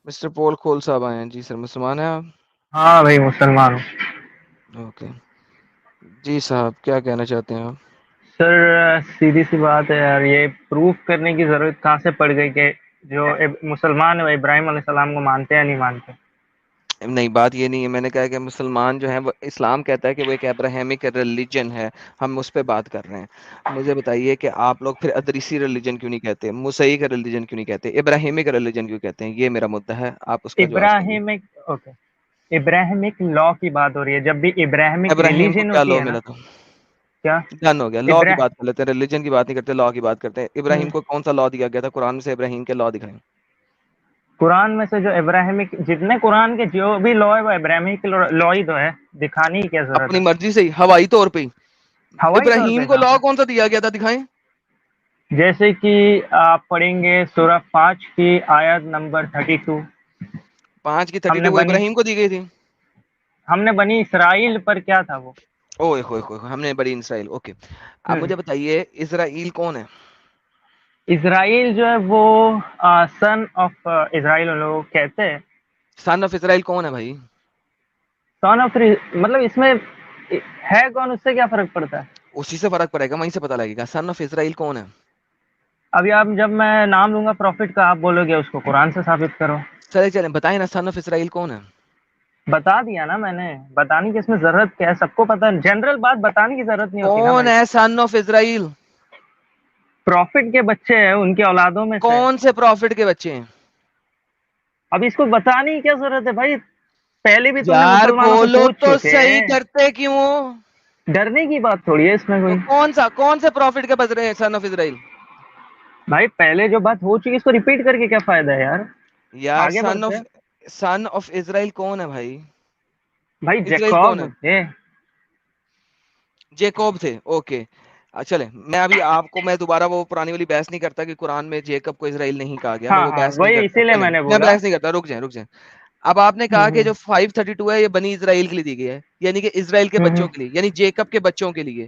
Mister پول کھول صاحب آئے ہیں جی سر، مسلمان ہیں آپ؟ ہاں بھائی مسلمان ہوں. اوکے جی صاحب، کیا کہنا چاہتے ہیں آپ؟ سر سیدھی سی بات ہے یار، یہ پروف کرنے کی ضرورت کہاں سے پڑ گئی کہ جو مسلمان ہے وہ ابراہیم علیہ السلام کو مانتے یا نہیں مانتے؟ نہیں، بات یہ نہیں ہے. میں نے کہا کہ مسلمان جو ہیں وہ، اسلام کہتا ہے کہ وہ ایک ابراہیمک ریلیجن ہے، ہم اس پہ بات کر رہے ہیں. مجھے بتائیے کہ آپ لوگ پھر ادریسی ریلیجن کیوں نہیں کہتے، موسیئی کا ریلیجن کیوں نہیں کہتے، ابراہیمک ریلیجن کیوں کہتے ہیں؟ یہ میرا مدعا ہے، آپ اس کا جواب چاہیے. ابراہیمک اوکے، ابراہیمک لا کی بات ہو رہی ہے. جب بھی ابراہیمک ابراہیم کو ریلیجن کیا ہوتی لا ہے نا، ملا تھا؟ کیا ڈن ہو گیا، لا کی بات کر لیتے ہیں، ریلیجن کی بات نہیں کرتے، لا کی بات کرتے ہیں. ہم، ابراہیم کو کون سا لا دیا گیا تھا قرآن سے؟ ابراہیم کے لا دکھائیں. قرآن میں سے جو ابراہیمک جتنے قرآن کے جو بھی لا ہے وہ ابراہیمک لا ہی تو ہے. دکھانی کی کیا ضرورت اپنی ہے؟ مرضی سے ہی ہوائی طور پہ ہی ہوائی طور ابراہیم پہ کو کہاں لا پہ؟ کون سا دیا گیا تھا؟ دکھائیں. جیسے کہ آپ پڑھیں گے سورہ 5 کی آیت نمبر 32. 5 کی ہم نے 32 وہ بنی ابراہیم کو دی گئی تھی. بنی اسرائیل پر کیا تھا وہ؟ اوئے ہوئے ہوئے، ہم نے بڑی اسرائیل. اوکے، اب ہم، مجھے بتائیے اسرائیل کون ہے؟ اسرائیل جو ہے وہ سن آف اسرائیل لوگ کہتے ہیں. سن آف اسرائیل کون ہے بھائی؟ سن آف مطلب اس میں ہے کون، اس سے کیا فرق پڑتا ہے؟ اسی سے فرق پڑے گا، وہیں سے پتہ لگے گا. سن آف اسرائیل کون ہے؟ ابھی آپ جب میں نام لوں گا پروفٹ کا، آپ بولو گے اس کو قرآن سے ثابت کرو. چلے چلیں بتائیں نا، سن آف اسرائیل کون ہے؟ بتا دیا نا میں نے، بتانے کی اس میں ضرورت کیا ہے؟ سب کو پتا ہے، جنرل بات بتانے کی ضرورت نہیں ہوتی نا کون بھائی. ہے سن آف اسرائیل؟ پروفٹ کے بچے ہیں، ان کے اولادوں میں سے. کون سے پروفٹ کے بچے ہیں؟ اب اس کو بتانے کی کیا ضرورت ہے بھائی؟ پہلے بھی تم نے یار مسلمانوں سے بولو پوچھ تو چکے صحیح، ہیں. ڈرتے کیوں ہو؟ ڈرنے کی بات تھوڑی ہے اس میں تو کوئی. کون سے پروفٹ کے بچ رہے ہیں سن آف اسرائیل؟ بھائی پہلے جو بات ہو چکی اس کو ریپیٹ کر کے کیا فائدہ ہے یار؟ یار آگے بڑھتے ہیں. سن آف اسرائیل کون ہے بھائی؟ بھائی اسرائیل جیکوب کون ہے؟ تھے. جیکوب تھے. اوکے چلیں، میں ابھی آپ کو، میں دوبارہ وہ پرانی والی بحث نہیں کرتا کہ قرآن میں جیکب کو اسرائیل نہیں کہا گیا، میں ہاں وہ ہاں، بحث نہیں وہی کرتا. اسی لیے چلیں میں نے میں بولا. بحث نہیں کرتا، رک جائیں. اب آپ نے کہا کہ جو 532 ہے یہ بنی اسرائیل کے لیے دی گئی ہے، یعنی کہ اسرائیل کے بچوں کے لیے، یعنی جیکب کے بچوں کے لیے.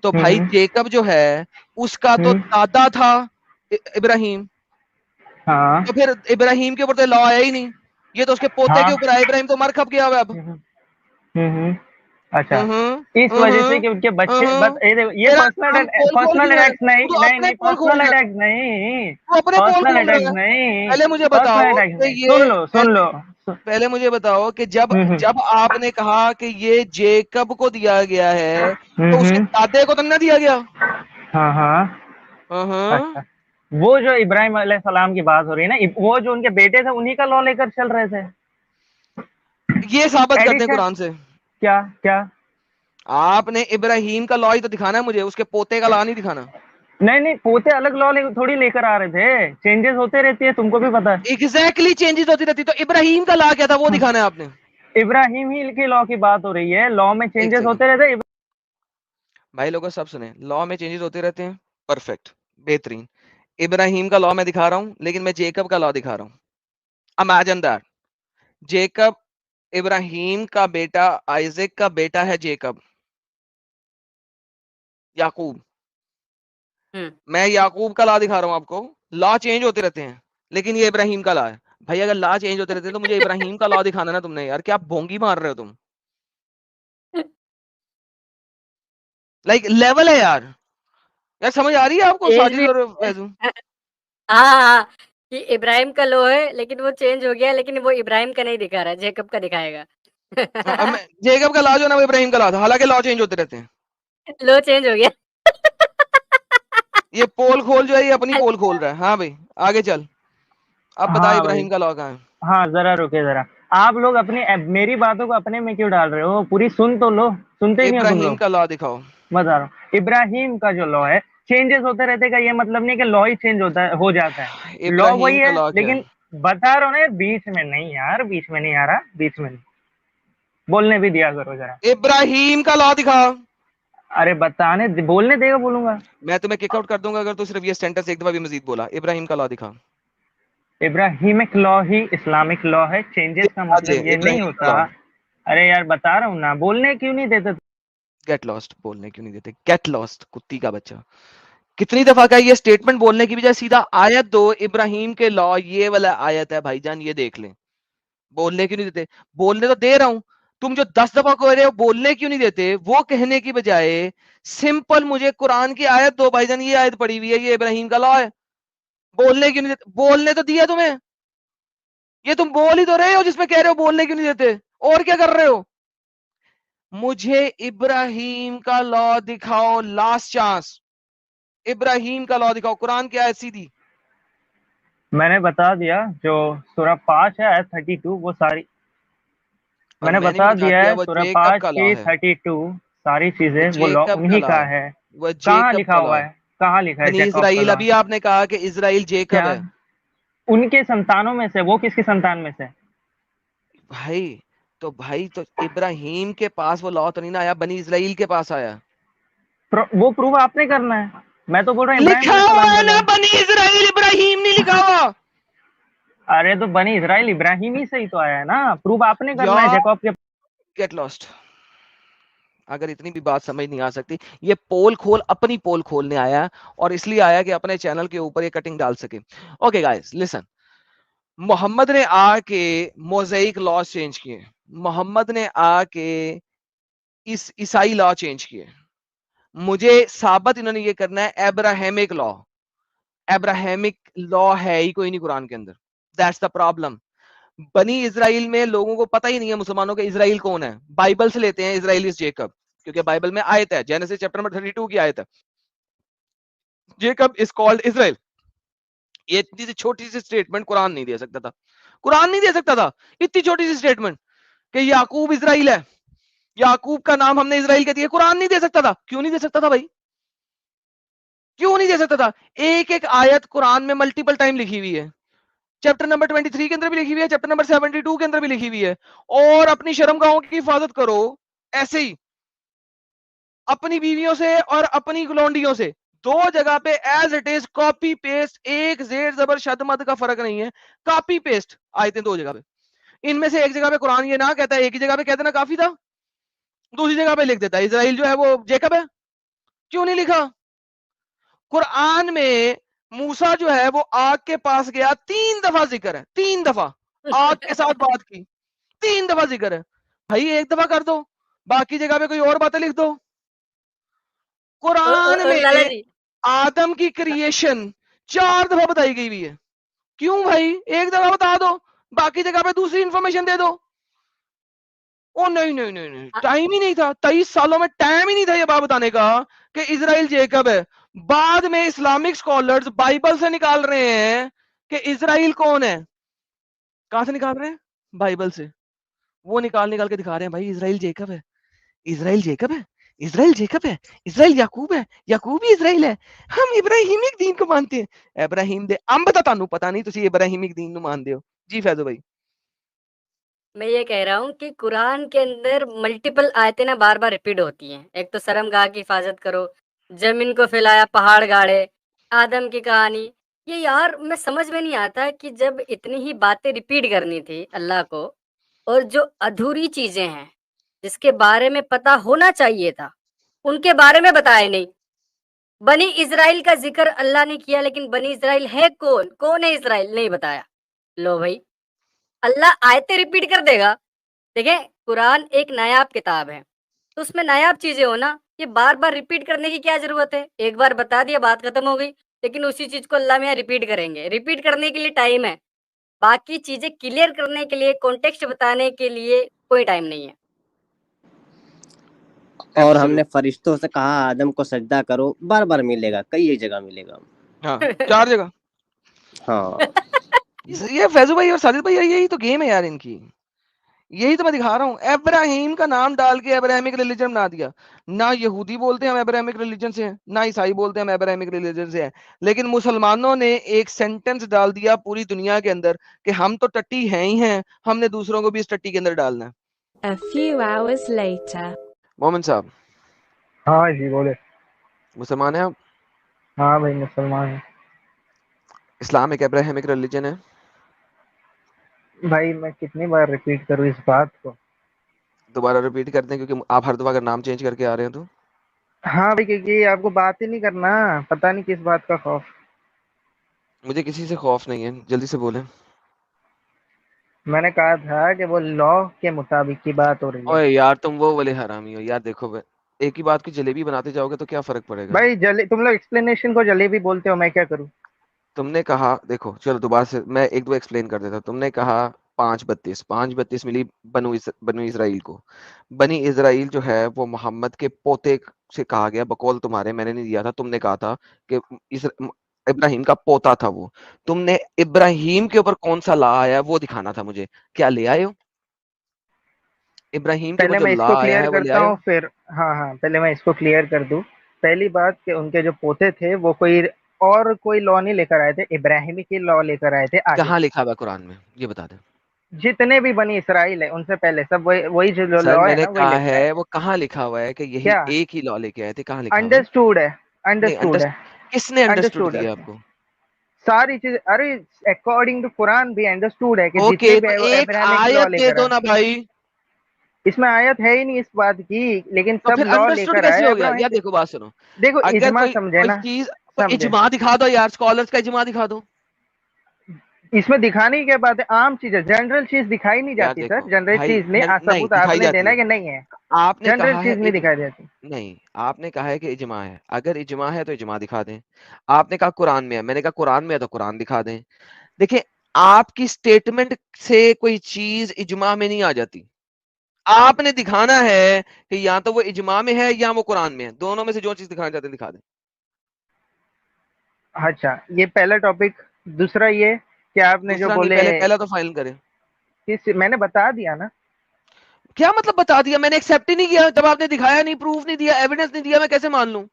تو بھائی جیکب جو ہے اس کا تو دادا تھا ابراہیم، ہاں. تو پھر ابراہیم کے اوپر تو لا آیا ہی نہیں، یہ تو اس کے پوتے ہاں. کے اوپر آیا. ابراہیم تو مر کھپ گیا ہوا اب. اچھا، ہوں اس وجہ سے ہوں کہ ان کے بچے ہوں یہ تیرا پرسنل نام پول کھول پرسنل کیوں رہا ہے؟ اٹیکس نہیں تو نہیں اپنے نہیں پول کھول پرسنل رہا ہے، اٹیکس نہیں. تو اپنے پول پرسنل کھول رہا اٹیکس ہے. نہیں. پہلے مجھے پرسنل بتاؤ اٹیکس کہ نہیں. یہ سن لو. پہلے مجھے بتاؤ کہ جب ہوں جب آپ نے کہا کہ یہ جیکب کو دیا گیا ہے تو اس کے ہوں دادے کو تو نہ دیا گیا؟ ہاں ہاں. ہاں ہاں. اچھا، وہ جو ابراہیم علیہ السلام کی بات ہو رہی ہے نا، وہ جو ان کے بیٹے تھے انہی کا لا لے کر چل رہے تھے. یہ ثابت کرتے ہیں ایڈیشن قرآن سے. کیا کیا؟ آپ نے ابراہیم کا لا ہی تو دکھانا ہے مجھے، اس کے پوتے کا لا نہیں دکھانا. نہیں نہیں، پوتے الگ لا تھوڑی لے کر آ رہے تھے، چینجز ہوتے رہتی ہے، تم کو بھی پتا ہے. ایگزیکٹلی چینجز ہوتی رہتی. تو ابراہیم کا لا کیا تھا وہ دکھانا ہے آپ نے. ابراہیم ہی کی لا کی بات ہو رہی ہے، لا میں ایک چینجز سیکنڈ ہوتے رہتے. بھائی لوگوں سب سنیں، لا میں چینجز ہوتے رہتے ہیں. پرفیکٹ، بہترین. ابراہیم کا لا میں دکھا رہا ہوں، لیکن میں جیکب کا لا دکھا رہا ہوں. امیجن دیٹ جیکب ابراہیم کا بیٹا، آئزک کا بیٹا ہے جیکب، یعقوب. میں یعقوب کا لا دکھا رہا ہوں آپ کو. لا چینج ہوتے رہتے ہیں، لیکن یہ ابراہیم کا لا ہے. بھائی اگر لا چینج ہوتے رہتے ہیں تو مجھے ابراہیم کا لا دکھانا نا تم نے. یار کیا بھونگی مار رہے ہو تم؟ لائک لیول ہے یار. یار سمجھ آ رہی ہے آپ کو چینج ساجد بھی اور فیضو؟ ہاں ہاں، کہ ابراہیم کا لو ہے لیکن وہ چینج ہو گیا، لیکن وہ ابراہیم کا نہیں دکھا رہا، جیکب کا دکھائے گا. جیکب کا لا جو ہے نا وہ ابراہیم کا لا تھا، حالانکہ لا چینج ہوتے رہتے ہیں. لو چینج ہو گیا. یہ پول کھول جو ہے یہ اپنی پول کھول رہا ہے. ہاں بھائی آگے چل، اب بتا ہاں بھائی، ابراہیم کا لا کہاں ہے؟ ہاں ذرا رکے ذرا. آپ لوگ اپنی میری باتوں کو اپنے میں کیوں ڈال رہے ہو؟ پوری سن تو لو. سنتے کیوں تم ابراہیم لوگ؟ کا لا دکھاؤ. بتا رہا ہوں، ابراہیم کا جو لا ہے چینجز ہوتے رہتے کا یہ مطلب نہیں کہ لا ہی چینج ہو جاتا ہے. لا ابراہیم وہی کا ہے، لا کیا لیکن بتا رہا ہوں نا، بیچ میں نہیں یار، بیچ میں نہیں آ رہا، بیچ میں نہیں بولنے بھی دیا کرو ذرا. ہے؟ ابراہیم کا لا دکھا. ارے بتانے بولنے دے گا، بولوں گا. میں تمہیں کک آؤٹ کر دوں گا اگر تو صرف یہ سینٹنس ایک دفعہ بھی مزید بولا. ابراہیم کا لا دکھا. ابراہیمک لا ہی اسلامک لا ہے، چینجز کا آجے مطلب یہ نہیں ابراہیم کا ہوتا. لا. ارے یار بتا رہا ہوں نا، بولنے کیوں نہیں دیتے؟ گیٹ لاسٹ بولنے کیوں نہیں دیتے؟ گیٹ لاسٹ کتی کا بچہ. کتنی دفعہ کا یہ اسٹیٹمنٹ بولنے کی بجائے سیدھا آیت دو, ابراہیم کے لا یہ والا آیت ہے بھائی جان, یہ دیکھ لیں. بولنے کیوں نہیں دیتے؟ بولنے تو دے رہا ہوں, تم جو 10 دفعہ کہہ رہے ہو بولنے کیوں نہیں دیتے, وہ کہنے کی بجائے سمپل مجھے قرآن کی آیت دو بھائی جان, یہ آیت پڑی ہوئی ہے, یہ ابراہیم کا لا ہے. بولنے کیوں نہیں دیتے؟ بولنے تو دیا تمہیں, یہ تم بول ہی تو رہے ہو جس میں کہہ رہے ہو بولنے کیوں نہیں دیتے, اور کیا کر رہے ہو؟ مجھے ابراہیم کا لا دکھاؤ, لاسٹ چانس, ابراہیم کا لا دکھاؤ, قرآن کی آیت سیدھی. میں نے بتا دیا جو سورہ 5 ہے آیت 32 وہ ساری اور میں نے میں نے بھی بتا دیا ہے وہ سورہ جیکب 5 کا لا کی ہے, 32 ساری چیزیں وہ وہ لا جیکب کا انہی لا کا ہے, ہے. وہ کہاں جیکب لکھا کا لا ہوا ہے. ہے؟ کہاں لکھا ہے بنی جیکب کا اسرائیل, لا؟ ابھی آپ نے کہا کہ اسرائیل جیکب کیا ہے. ان کے سنتانوں میں سے؟ وہ کس کی سنتان میں سے؟ بھائی تو ابراہیم کے پاس وہ لا تو نہیں نا آیا, بنی اسرائیل کے پاس آیا. وہ پروف آپ نے کرنا ہے. میں تو بول رہا ہوں ابراہیم لکھا علیہ ہوا السلام ہے کا نا لا. بنی اسرائیل, ابراہیم نہیں لکھا ہوا. ارے تو بنی اسرائیل ابراہیم ہی سے ہی تو آیا ہے نا, پروف آپ نے کرنا ہے یا جیکب کے. Get lost. اگر اتنی بھی بات سمجھ نہیں آ سکتی, یہ پول کھول, اپنی پول کھولنے آیا, اور اس لیے آیا کہ اپنے چینل کے اوپر یہ کٹنگ ڈال سکے. اوکے گائز لسن, محمد نے آ کے موزیک لا چینج کیے, محمد نے آ کے اس عیسائی لا چینج کیے. مجھے ثابت انہوں نے یہ کرنا ہے ابراہیمک لا. ابراہیمک لا ہے ہی کوئی نہیں قرآن کے اندر. That's the problem. بنی اسرائیل میں لوگوں کو پتہ ہی نہیں ہے مسلمانوں کے اسرائیل کون ہے. بائبل سے لیتے ہیں اسرائیل از جیکب, کیونکہ بائبل میں آیت ہے, جینیسس چیپٹر نمبر 32 کی آیت ہے, جیکب از کالڈ اسرائیل. یہ اتنی سی چھوٹی سی اسٹیٹمنٹ قرآن نہیں دے سکتا تھا, قرآن نہیں دے سکتا تھا اتنی چھوٹی سی اسٹیٹمنٹ کہ یعقوب اسرائیل ہے, یعقوب کا نام ہم نے اسرائیل کہہ دیا. قرآن نہیں دے سکتا تھا. کیوں نہیں دے سکتا تھا بھائی, کیوں نہیں دے سکتا تھا؟ ایک ایک آیت قرآن میں ملٹیپل ٹائم لکھی ہوئی ہے, چیپٹر نمبر 23 کے اندر بھی لکھی ہوئی ہے, چیپٹر نمبر 72 کے اندر بھی لکھی ہوئی ہے. اور اپنی شرم گاہوں کی حفاظت کرو ایسے ہی, اپنی بیویوں سے اور اپنی گلونڈیوں سے. دو جگہ پہ as it is copy paste, ایک زیر زبر شد مد کا فرق نہیں ہے, کاپی پیسٹ آیتیں دو جگہ پہ. ان میں سے ایک جگہ پہ قرآن یہ نہ کہتا ہے, ایک ہی جگہ پہ کہتے نا کافی تھا, دوسری جگہ پہ لکھ دیتا ہے اسرائیل جو ہے وہ جیکب ہے. کیوں نہیں لکھا؟ قرآن میں موسیٰ جو ہے وہ آگ کے پاس گیا, 3 دفعہ ذکر ہے, 3 دفعہ آگ کے ساتھ بات کی, 3 دفعہ ذکر ہے. بھائی ایک دفعہ کر دو, باقی جگہ پہ کوئی اور باتیں لکھ دو. قرآن اور میں لالا جی, آدم کی کریشن 4 دفعہ بتائی گئی ہوئی ہے. کیوں بھائی, ایک دفعہ بتا دو, باقی جگہ پہ دوسری انفارمیشن دے دو. او نہیں نہیں نہیں نہیں, ٹائم ہی نہیں تھا, 23 سالوں میں ٹائم ہی نہیں تھا یہ بات بتانے کا کہ اسرائیل جیکب ہے. بعد میں اسلامک سکولرز بائبل سے نکال رہے ہیں کہ اسرائیل کون ہے. کہاں سے نکال رہے ہیں؟ بائبل سے. وہ نکال کے دکھا رہے ہیں بھائی اسرائیل جیکب ہے, اسرائیل جیکب ہے, اسرائیل جیکب ہے, اسرائیل یعقوب ہے, یعقوب ہی اسرائیل ہے, ہم ابراہیمک دین کو مانتے ہیں. ابراہیم دے ام بتا تانوں پتہ نہیں تسی ابراہیمک دین نو مان دیو. جی فیضو بھائی. میں یہ کہہ رہا ہوں کہ قرآن کے اندر ملٹیپل آیتیں نا بار بار ریپیٹ ہوتی ہیں. ایک تو شرم گاہ کی حفاظت کرو, زمین کو پھیلایا پہاڑ گاڑے, آدم کی کہانی. یہ یار میں سمجھ میں نہیں آتا کہ جب اتنی ہی باتیں ریپیٹ کرنی تھی اللہ کو, اور جو ادھوری چیزیں ہیں جس کے بارے میں پتا ہونا چاہیے تھا ان کے بارے میں بتائے نہیں. بنی اسرائیل کا ذکر اللہ نے کیا, لیکن بنی اسرائیل ہے کون, کون ہے اسرائیل, نہیں بتایا. لو بھائی, اللہ آیتیں ریپیٹ کر دے گا. دیکھیں قرآن ایک نایاب کتاب ہے, تو اس میں نایاب چیزیں ہو نا, یہ بار بار ریپیٹ کرنے کی کیا ضرورت ہے؟ ایک بار بتا دیا بات ختم ہو گئی. لیکن اسی چیز کو اللہ میں ریپیٹ کریں گے. ریپیٹ کرنے کے لیے ٹائم ہے, باقی چیزیں کلیئر کرنے کے لیے, کانٹیکسٹ بتانے کے لیے کوئی ٹائم نہیں ہے. اور ہم نے فرشتوں سے کہا آدم کو سجدہ کرو, بار بار ملے گا, کئی جگہ ملے گا. ہاں 4 جگہ. ہاں یہ فیضو بھائی اور ساجد بھائی یہی تو گیم ہے یار ان کی, یہی تو میں دکھا رہا ہوں. ابراہیم کا نام ڈال کے ابراہیمک ریلیجن بنا دیا. نہ یہودی بولتے ہیں ہم ابراہیمک ریلیجن سے ہیں, نہ عیسائی بولتے ہیں ہم ابراہیمک ریلیجن سے ہیں, لیکن مسلمانوں نے ایک سینٹنس ڈال دیا پوری دنیا کے اندر کہ ہم تو ٹٹی ہیں ہی ہیں, ہم نے دوسروں کو بھی اس ٹٹی کے اندر ڈالنا ہے. A few hours later. مومن صاحب ہاں جی بولے. مسلمان ہیں آپ؟ ہاں بھائی مسلمان ہیں. اسلام ایک ابراہیمک ریلیجن ہے. بھائی میں کتنی بار ریپیٹ کروں اس بات کو؟ دوبارہ ریپیٹ کرتے ہیں کیونکہ آپ ہر دفعہ اگر نام چینج کر کے آ رہے ہیں تو ہاں بھائی کیونکہ آپ کو بات ہی نہیں کرنا، پتہ نہیں کس بات کا خوف. مجھے کسی سے خوف نہیں ہے، جلدی سے بولیں. میں نے کہا تھا کہ وہ لا کے مطابق کی بات ہو رہی ہے. اوے یار تم وہ والے حرامی ہو یار. دیکھو ایک ہی بات کی جلیبی بناتے جاؤ گے تو کیا فرق پڑے گا؟ بھائی تم لوگ ایکسپلینیشن کو جلیبی بولتے ہو، میں کیا کروں؟ تم نے کہا، دیکھو چلو دوبارہ سے میں ایک دو ایکسپلین کر دیتا ہوں. تم نے کہا 5:32 ملی بنو اسرائیل کو. بنی اسرائیل جو ہے وہ محمد کے پوتے سے کہا گیا، بقول تمہارے، میں نے نہیں دیا تھا، تم نے کہا تھا کہ ابراہیم کا پوتا تھا وہ. تم نے ابراہیم کے اوپر کون سا لا آیا وہ دکھانا تھا مجھے. کیا لے آئے ہو؟ ابراہیم کے اوپر پہلے جو میں اس لا کو آیا کلیئر ہے وہ لے کرتا آئے ہو؟ ہوں پھر. ہاں پہلے میں اس کو کلیئر کر دوں. پہلی بات کہ ان کے جو پوتے تھے وہ کوئی لا نہیں لے کر آئے تھے، ابراہیمی کی لا لے کر آئے تھے آگے. کہاں لکھا ہوا ہے قرآن میں یہ بتا دیں. جتنے بھی بنی اسرائیل ہے ان سے پہلے سب وہی جو سر لا میں ہے نے نا وہی لے کہا کر آئے. ہے وہ کہاں لکھا ہوا ہے کہ یہی کیا ایک ہی لا لے کے آئے تھے؟ کہاں لکھا ہوا ہے؟ انڈرسٹوڈ ہے، نہیں انڈرسٹوڈ ہے، کس نے انڈرسٹوڈ انڈرسٹوڈ ہے. کیا آپ کو؟ ساری چیز ارے اکارڈنگ ٹو قرآن بھی انڈرسٹوڈ ہے کہ اوکے جتنے تو بھی ایک ابراہمک لا آیت لے دے کر دو آئے. نا بھائی. اس میں آیت ہے ہی نہیں اس بات کی، لیکن تو سب پھر لا لے انڈرسٹوڈ کر کیسے آئے ہو گیا ابراہیم یار؟ سے. دیکھو بات سنو، دیکھو اگر اجماع سمجھے کوئی نا، چیز تو سمجھے. اجماع دکھا دو یار، اسکالرز کا اجماع دکھا دو. اس میں دکھانے کی کیا بات ہے؟ عام چیز ہے، جنرل چیز دکھائی نہیں یار جاتی سر. دیکھو جنرل بھائی چیز نہیں، نہیں ثبوت آپ دکھائی نے جاتی دینا ہے. ہے کہ نہیں ہے. آپ نے جنرل کہا ہے چیز نہیں دکھائی جاتی. نہیں، آپ نے کہا ہے کہ اجماع ہے. اگر اجماع ہے تو اجماع دکھا دیں. آپ نے کہا قرآن میں ہے، میں نے کہا قرآن میں ہے تو قرآن دکھا دیں. دیکھیں آپ کی سٹیٹمنٹ سے کوئی چیز اجماع میں نہیں آ جاتی. آپ نے دکھانا ہے کہ یا تو وہ اجماع میں ہے یا وہ قرآن میں ہے، دونوں میں سے جو چیز دکھانا چاہتے ہیں دکھا دیں. اچھا یہ پہلا ٹاپک. دوسرا یہ کہ آپ نے جو دوسرا نہیں، بولے پہلا تو فائنل کریں. میں نے بتا دیا نا. کیا مطلب بتا دیا؟ میں نے ایکسیپٹ ہی نہیں کیا. جب آپ نے دکھایا نہیں، پروف نہیں دیا، ایویڈنس نہیں دیا، میں کیسے مان لوں؟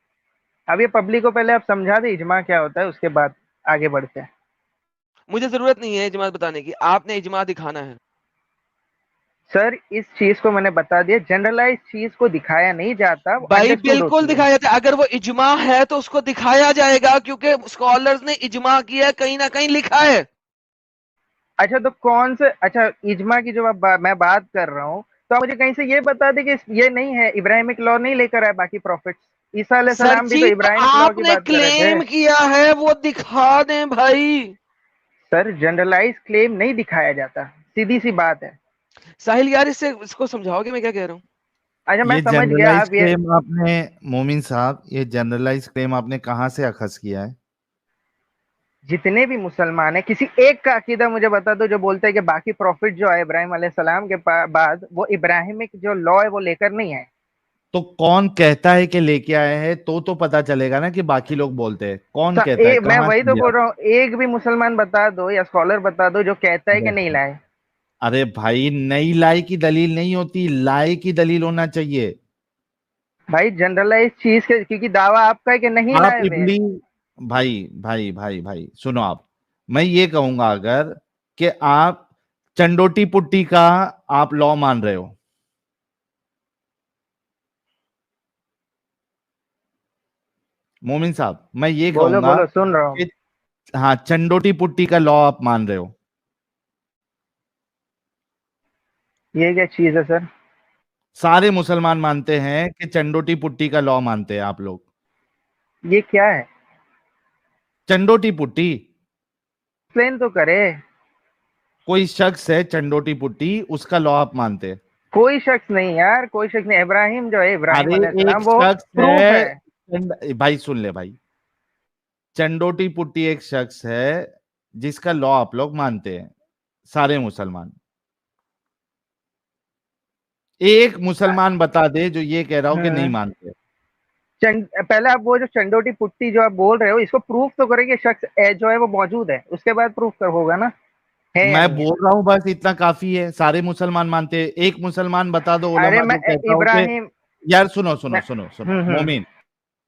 اب یہ پبلک کو پہلے آپ سمجھا دیں اجماع کیا ہوتا ہے، اس کے بعد آگے بڑھتے ہیں. مجھے ضرورت نہیں ہے اجماع بتانے کی، آپ نے اجماع دکھانا ہے. سر اس چیز کو میں نے بتا دیا، جنرلائز چیز کو دکھایا نہیں جاتا، وہ بھائی انڈرسٹوڈ بالکل ہوتی ہے. دکھایا جاتا ہے. اگر وہ اجماع ہے تو اس کو دکھایا جائے گا، کیونکہ اسکالرز نے اجماع کیا ہے، کہیں نہ کہیں لکھا ہے. اچھا تو کون سے، اچھا اجماع کی جو میں بات کر رہا ہوں، تو آپ مجھے کہیں سے یہ بتا دیں کہ یہ نہیں ہے، ابراہیمک لا نہیں لے کر آئے باقی پروفٹس. عیسیٰ علیہ سر السلام بھی جی تو تو ابراہیمک لا آپ کی نے بات کر رہے تھے. کلیم کیا ہے وہ دکھا دیں بھائی. سر جنرلائز کلیم نہیں دکھایا جاتا، سیدھی سی بات ہے. ساحل یار اس کو سمجھاؤ گے میں کیا کہہ رہا ہوں؟ اچھا میں یہ سمجھ گیا جنرلائز آپ یہ. کلیم آپ نے مومن صاحب، یہ جنرلائز کلیم آپ نے کہاں سے اخذ کیا ہے؟ جتنے بھی مسلمان ہیں کسی ایک کا عقیدہ مجھے بتا دو جو بولتا ہے کہ باقی پروفٹ جو ہے ابراہیم علیہ السلام کے بعد وہ ابراہیمک جو لا ہے وہ لے کر نہیں آئے. تو کون کہتا ہے کہ لے کے آئے ہیں؟ تو پتا چلے گا نا کہ باقی لوگ بولتے ہیں. کون کہتا ہے؟ میں کہاں وہی سے تو لیا؟ بول رہا ہوں، ایک بھی مسلمان بتا دو یا اسکالر بتا دو جو کہتا ہے کہ نہیں لائے. ارے بھائی نئی لائے کی دلیل نہیں ہوتی، لائے کی دلیل ہونا چاہیے. بھائی جنرلائز چیز کے کیونکہ دعویٰ آپ کا ہے کہ نہیں آپ لائے ہوئے. ابلی بھائی سنو. آپ میں یہ کہوں گا اگر کہ آپ چنڈوٹی پٹی کا آپ لا مان رہے ہو، مومن صاحب میں یہ بولو کہوں گا بولو سن رہا ہوں. کہ ہاں چنڈوٹی پٹی کا لا آپ مان رہے ہو. یہ کیا چیز ہے سر؟ سارے مسلمان مانتے ہیں کہ چنڈوٹی پٹی کا لا مانتے ہیں آپ لوگ. یہ کیا ہے؟ چنڈوٹی پٹی ایکسپلین تو کرے. کوئی شخص ہے چنڈوٹی پٹی، اس کا لا آپ مانتے ہیں. کوئی شخص نہیں یار، کوئی شخص نہیں. ابراہیم جو ہے ابراہیم ارے علیہ ایک السلام وہ شخص پروف ہے. بھائی سن لے بھائی، چنڈوٹی پٹی ایک شخص ہے جس کا لا آپ لوگ مانتے ہیں سارے مسلمان. ایک مسلمان بتا دے جو یہ کہہ رہا ہو کہ نہیں مانتے. پہلے آپ وہ جو چنڈوٹی پٹی جو آپ بول رہے ہو اس کو پروف تو کرے کہ شخص جو ہے وہ موجود ہے، اس کے بعد پروف ہوگا نا ہے یا میں نہیں ہے. بول رہا ہوں بس اتنا کافی ہے. سارے مسلمان مانتے ہیں. ایک مسلمان بتا دو ارے علماء میں جو کہتا ہو کہ ابراہیم یار سنو میں مومن،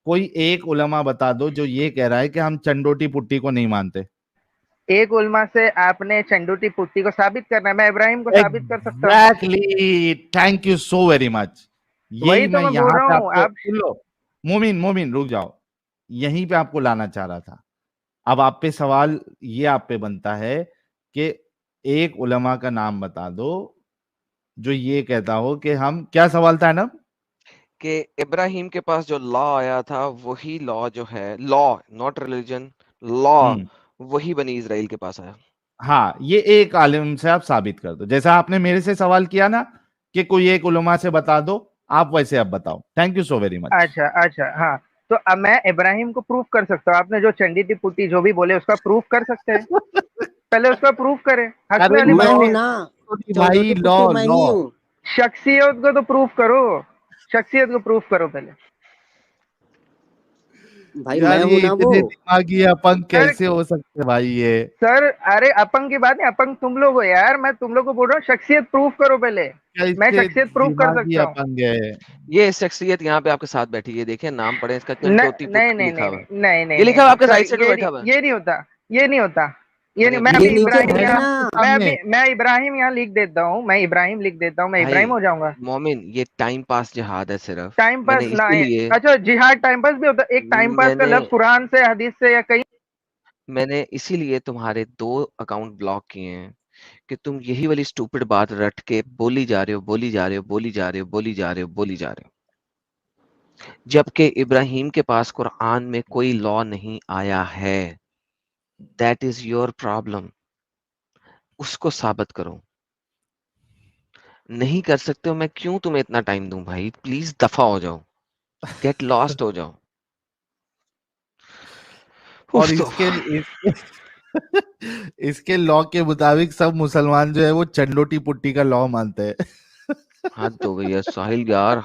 کوئی ایک علماء بتا دو جو یہ کہہ رہا ہے کہ ہم چنڈوٹی پٹی کو نہیں مانتے. ایک علماء سے آپ نے چنڈوٹی پٹی کو ثابت کرنا ہے، میں ابراہیم کو ثابت کر سکتا ہوں. Exactly, thank you so very much. وہی یہی تو میں بول یہاں رہا پہ آپ ہوں. کو آپ سن لو. مومن رک جاؤ، یہیں پہ آپ کو لانا چاہ رہا تھا. اب آپ پہ سوال یہ آپ پہ بنتا ہے کہ ایک علماء کا نام بتا دو جو یہ کہتا ہو کہ ہم، کیا سوال تھا نا کہ ابراہیم کے پاس جو لا آیا تھا وہی لا جو ہے، لا ناٹ ریلیجن، لا وہی بنی اسرائیل کے پاس آیا. ہاں یہ ایک عالم سے آپ ثابت کر دو، جیسا آپ نے میرے سے سوال کیا نا کہ کوئی ایک علماء سے بتا دو، آپ ویسے اب بتاؤ. Thank you so very much. اچھا ہاں، تو اب میں ابراہیم کو پروف کر سکتا ہوں. آپ نے جو چنڈی ٹی پٹی جو بھی بولے اس کا پروف کر سکتے ہیں، پہلے اس کا پروف کرے. حسن علی میں ہوں بنتی نا، بھائی چودوٹی لا پٹی میں ہی ہوں. شخصیت کو تو پروف کرو، شخصیت کو پروف کرو پہلے. بھائی یار میں ہوں یہ نا وہ. اتنے دماغی اپنگ کیسے ہو سکتے بھائی یہ؟ سر ارے اپنگ کی بات نہیں، اپنگ تم لوگ ہو یار، میں تم لوگ کو بول رہا ہوں شخصیت پروف کرو پہلے. میں کیسے شخصیت پروف کر دماغی سکتا ہوں. اپنگ ہے؟ یہ شخصیت یہاں پہ آپ کے ساتھ بیٹھی ہے، دیکھیں نام پڑھیں اس کا، چنٹوتی پٹی لکھا ہوا ہے. نہیں یہ لکھا ہوا آپ کے رائٹ سائڈ پہ بیٹھا ہوا ہے. یہ نہیں ہوتا، یہ نہیں ہوتا، یہ نہیں. میں ارے ابھی یہ نیچے ابراہیم ہے یہاں، نا. میں ابراہیم یہاں لکھ دیتا ہوں، میں ابراہیم لکھ دیتا ہوں، میں ابراہیم ہو جاؤں گا. مومن یہ ٹائم پاس جہاد ہے صرف. ٹائم میں پاس نے نہ، اسی لیے اچھا جہاد ٹائم پاس بھی ہوتا ہے. ایک ٹائم پاس کا لفظ قرآن سے، حدیث سے یا کہیں. میں نے اسی لیے تمہارے 2 اکاؤنٹ بلاک کیے ہیں کہ تم یہی والی اسٹوپڈ بات رٹ کے بولی جا رہے ہو، بولی جا رہے ہو، بولی جا رہے ہو، بولی جا رہے ہو، بولی جا رہے ہو، جبکہ ابراہیم کے پاس قرآن میں کوئی لا نہیں آیا ہے. That is your problem. اس کو ثابت کرو. نہیں کر سکتے ہو، میں کیوں تمہیں اتنا ٹائم دوں بھائی؟ پلیز دفع ہو جاؤ، گیٹ لاسٹ ہو جاؤ. اور اس کے لا کے مطابق سب مسلمان جو ہے وہ چنڈوٹی پٹی کا لا مانتے ہیں. حد ہو گئی ہے ساحل یار،